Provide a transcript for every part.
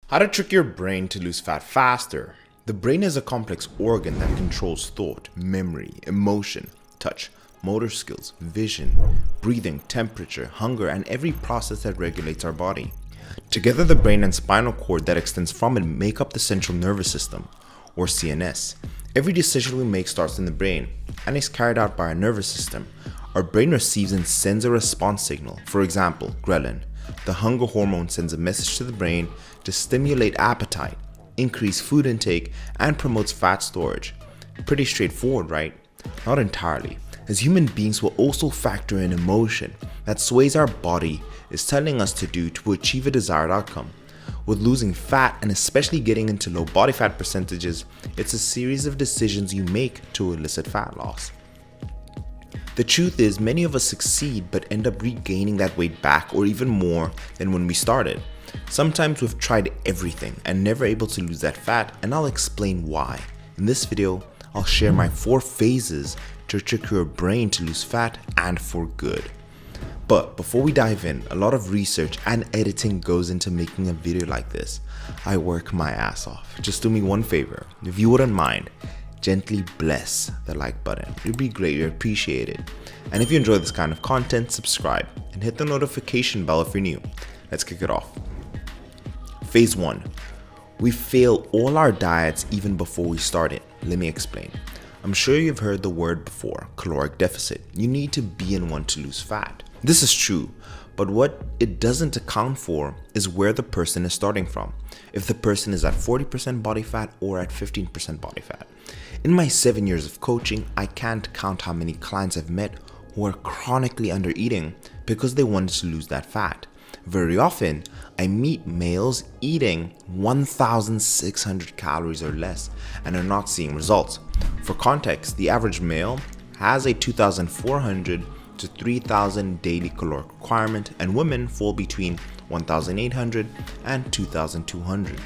How to trick your brain to lose fat faster. The brain is a complex organ that controls thought, memory, emotion, touch, motor skills, vision, breathing, temperature, hunger, and every process that regulates our body. Together, the brain and spinal cord that extends from it make up the central nervous system, or CNS. Every decision we make starts in the brain and is carried out by our nervous system. Our brain receives and sends a response signal. For example, ghrelin, the hunger hormone, sends a message to the brain to stimulate appetite, increase food intake, and promotes fat storage. Pretty straightforward, right? Not entirely, as human beings will also factor in emotion that sways our body is telling us to do to achieve a desired outcome. With losing fat and especially getting into low body fat percentages, it's a series of decisions you make to elicit fat loss. The truth is, many of us succeed but end up regaining that weight back or even more than when we started. Sometimes we've tried everything and never able to lose that fat, and I'll explain why. In this video, I'll share my 4 phases to trick your brain to lose fat and for good. But before we dive in, a lot of research and editing goes into making a video like this. I work my ass off. Just do me one favor, if you wouldn't mind, gently bless the like button. It'd be greatly appreciated. And if you enjoy this kind of content, subscribe and hit the notification bell if you're new. Let's kick it off. Phase 1. We fail all our diets even before we start it. Let me explain. I'm sure you've heard the word before, caloric deficit. You need to be in one to lose fat. This is true, but what it doesn't account for is where the person is starting from. If the person is at 40% body fat or at 15% body fat. In my 7 years of coaching, I can't count how many clients I've met who are chronically under eating because they wanted to lose that fat. Very often, I meet males eating 1,600 calories or less and are not seeing results. For context, the average male has a 2,400 to 3,000 daily caloric requirement, and women fall between 1,800 and 2,200.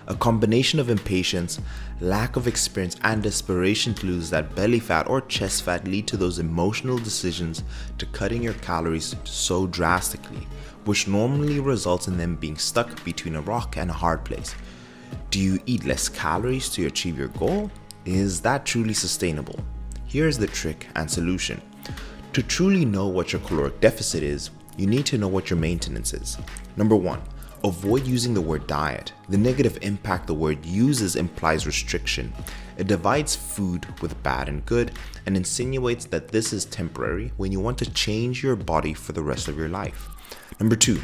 A combination of impatience, lack of experience, and desperation to lose that belly fat or chest fat lead to those emotional decisions to cutting your calories so drastically, which normally results in them being stuck between a rock and a hard place. Do you eat less calories to achieve your goal? Is that truly sustainable? Here's the trick and solution. To truly know what your caloric deficit is, you need to know what your maintenance is. Number 1, avoid using the word diet. The negative impact the word uses implies restriction. It divides food with bad and good and insinuates that this is temporary when you want to change your body for the rest of your life. Number 2,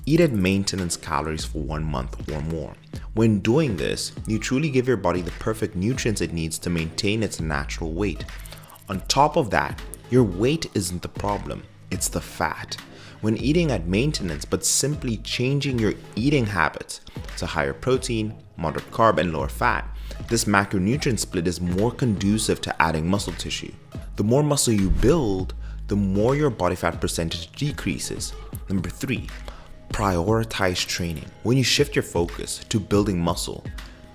eat at maintenance calories for 1 month or more. When doing this, you truly give your body the perfect nutrients it needs to maintain its natural weight. On top of that, your weight isn't the problem, it's the fat. When eating at maintenance but simply changing your eating habits to higher protein, moderate carb, and lower fat, this macronutrient split is more conducive to adding muscle tissue. The more muscle you build, the more your body fat percentage decreases. Number 3, prioritize training. When you shift your focus to building muscle,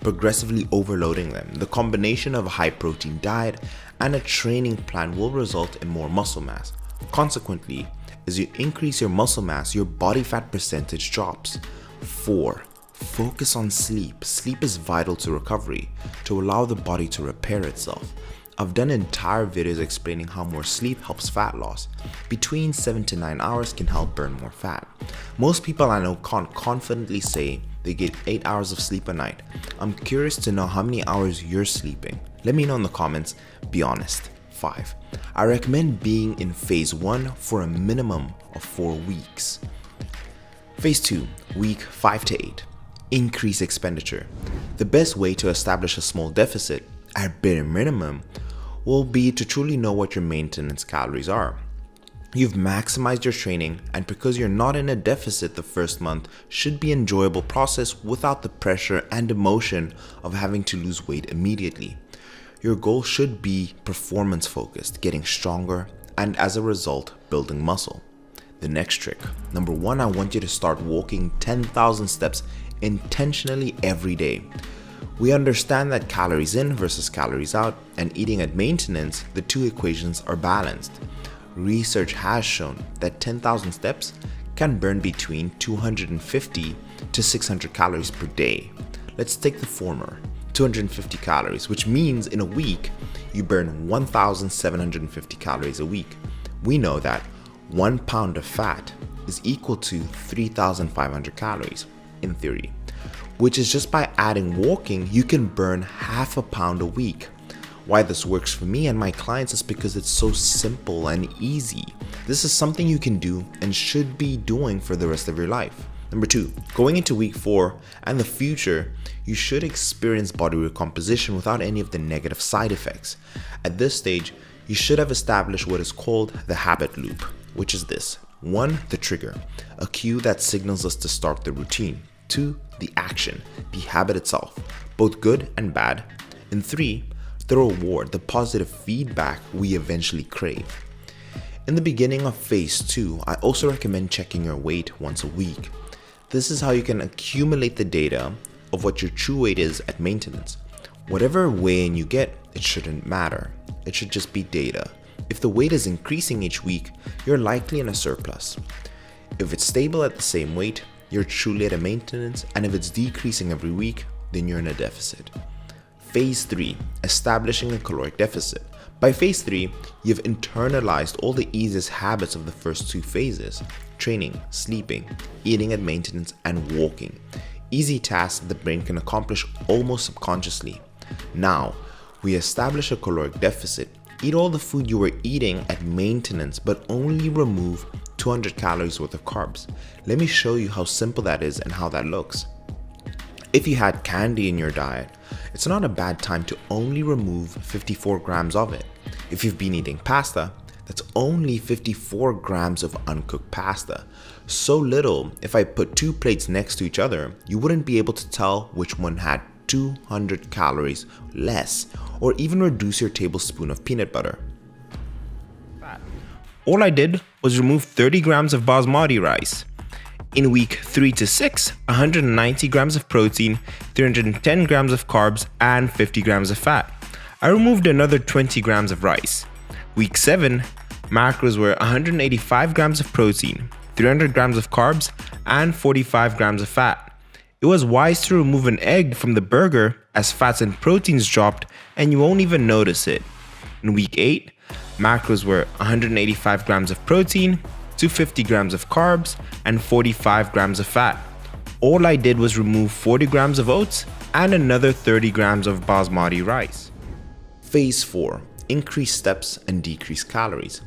progressively overloading them, the combination of a high protein diet and a training plan will result in more muscle mass. Consequently, as you increase your muscle mass, your body fat percentage drops. 4, focus on sleep. Sleep is vital to recovery, to allow the body to repair itself. I've done entire videos explaining how more sleep helps fat loss. Between 7 to 9 hours can help burn more fat. Most people I know can't confidently say they get 8 hours of sleep a night. I'm curious to know how many hours you're sleeping. Let me know in the comments. Be honest. 5, I recommend being in phase 1 for a minimum of 4 weeks. Phase 2, week 5 to 8. Increase expenditure. The best way to establish a small deficit, at bare minimum, will be to truly know what your maintenance calories are. You've maximized your training, and because you're not in a deficit, the first month should be an enjoyable process without the pressure and emotion of having to lose weight immediately. Your goal should be performance focused, getting stronger, and as a result, building muscle. The next trick. Number 1, I want you to start walking 10,000 steps intentionally every day. We understand that calories in versus calories out, and eating at maintenance, the two equations are balanced. Research has shown that 10,000 steps can burn between 250 to 600 calories per day. Let's take the former, 250 calories, which means in a week, you burn 1,750 calories a week. We know that 1 pound of fat is equal to 3,500 calories, in theory, which is just by adding walking, you can burn half a pound a week. Why this works for me and my clients is because it's so simple and easy. This is something you can do and should be doing for the rest of your life. Number 2, going into week 4 and the future, you should experience body recomposition without any of the negative side effects. At this stage, you should have established what is called the habit loop, which is this. 1, the trigger, a cue that signals us to start the routine. 2, the action, the habit itself, both good and bad. And 3, the reward, the positive feedback we eventually crave. In the beginning of phase 2, I also recommend checking your weight once a week. This is how you can accumulate the data of what your true weight is at maintenance. Whatever weigh-in you get, it shouldn't matter. It should just be data. If the weight is increasing each week, you're likely in a surplus. If it's stable at the same weight, you're truly at a maintenance, and if it's decreasing every week, then you're in a deficit. Phase 3, establishing a caloric deficit. By phase 3, you've internalized all the easiest habits of the first 2 phases: training, sleeping, eating at maintenance, and walking. Easy tasks the brain can accomplish almost subconsciously. Now, we establish a caloric deficit. Eat all the food you were eating at maintenance, but only remove 200 calories worth of carbs. Let me show you how simple that is and how that looks. If you had candy in your diet, it's not a bad time to only remove 54 grams of it. If you've been eating pasta, that's only 54 grams of uncooked pasta. So little, if I put 2 plates next to each other, you wouldn't be able to tell which one had 200 calories less, or even reduce your tablespoon of peanut butter. All I did was remove 30 grams of basmati rice. In week 3 to 6, 190 grams of protein, 310 grams of carbs, and 50 grams of fat. I removed another 20 grams of rice. Week 7, macros were 185 grams of protein, 300 grams of carbs, and 45 grams of fat. It was wise to remove an egg from the burger as fats and proteins dropped and you won't even notice it. In week 8, macros were 185 grams of protein, 250 grams of carbs, and 45 grams of fat. All I did was remove 40 grams of oats and another 30 grams of basmati rice. Phase 4, increase steps and decrease calories.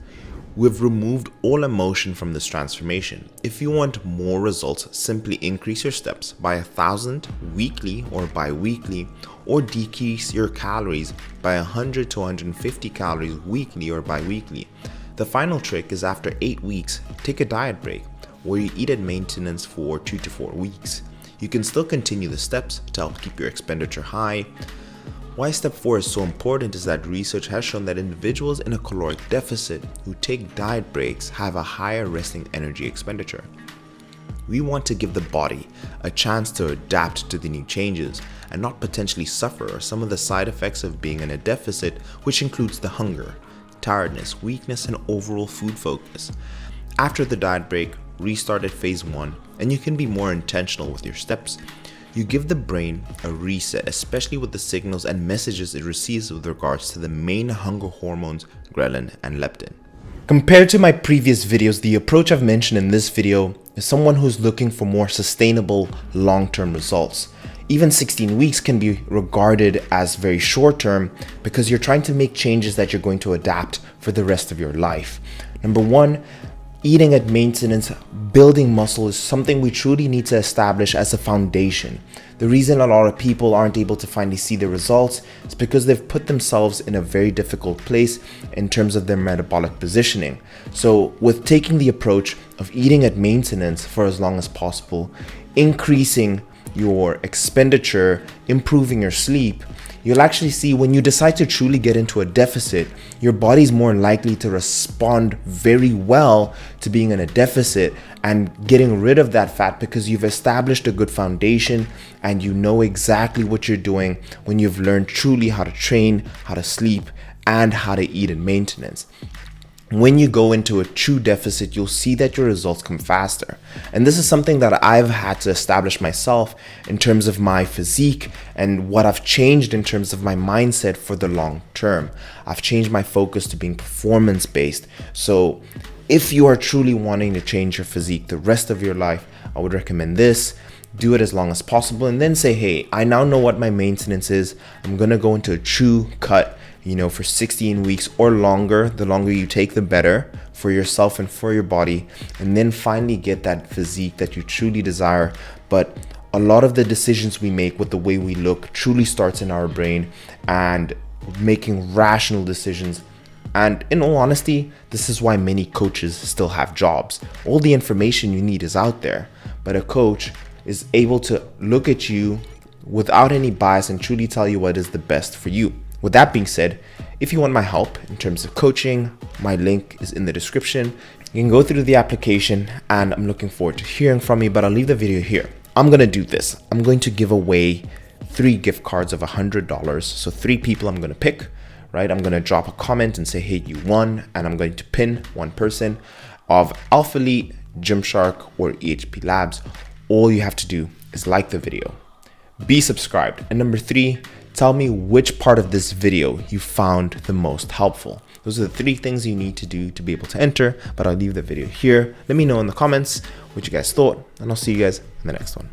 We've removed all emotion from this transformation. If you want more results, simply increase your steps by 1,000 weekly or bi-weekly, or decrease your calories by 100 to 150 calories weekly or bi-weekly. The final trick is after 8 weeks, take a diet break where you eat at maintenance for 2 to 4 weeks. You can still continue the steps to help keep your expenditure high. Why step 4 is so important is that research has shown that individuals in a caloric deficit who take diet breaks have a higher resting energy expenditure. We want to give the body a chance to adapt to the new changes and not potentially suffer some of the side effects of being in a deficit, which includes the hunger, tiredness, weakness, and overall food focus. After the diet break, restart at phase 1, and you can be more intentional with your steps. You give the brain a reset, especially with the signals and messages it receives with regards to the main hunger hormones, ghrelin and leptin. Compared to my previous videos, the approach I've mentioned in this video is someone who's looking for more sustainable long-term results. Even 16 weeks can be regarded as very short-term because you're trying to make changes that you're going to adapt for the rest of your life. Number 1, eating at maintenance, building muscle is something we truly need to establish as a foundation. The reason a lot of people aren't able to finally see the results is because they've put themselves in a very difficult place in terms of their metabolic positioning. So with taking the approach of eating at maintenance for as long as possible, increasing your expenditure, improving your sleep, you'll actually see when you decide to truly get into a deficit, your body's more likely to respond very well to being in a deficit and getting rid of that fat because you've established a good foundation and you know exactly what you're doing when you've learned truly how to train, how to sleep, and how to eat in maintenance. when you go into a true deficit, you'll see that your results come faster. And this is something that I've had to establish myself in terms of my physique and what I've changed in terms of my mindset for the long term. I've changed my focus to being performance based. So if you are truly wanting to change your physique the rest of your life, I would recommend this. Do it as long as possible and then say, hey, I now know what my maintenance is. I'm going to go into a true cut, for 16 weeks or longer. The longer you take, the better for yourself and for your body, and then finally get that physique that you truly desire. But a lot of the decisions we make with the way we look truly starts in our brain, and making rational decisions. And in all honesty, this is why many coaches still have jobs. All the information you need is out there, but a coach is able to look at you without any bias and truly tell you what is the best for you. With that being said, if you want my help in terms of coaching, my link is in the description. You can go through the application, and I'm looking forward to hearing from you, but I'll leave the video here. I'm going to do this. I'm going to give away 3 gift cards of $100. So 3 people I'm going to pick, right? I'm going to drop a comment and say, hey, you won. And I'm going to pin one person of Alpha Elite, Gymshark, or EHP Labs. All you have to do is like the video, be subscribed, and number 3, tell me which part of this video you found the most helpful. Those are the 3 things you need to do to be able to enter, but I'll leave the video here. Let me know in the comments what you guys thought, and I'll see you guys in the next one.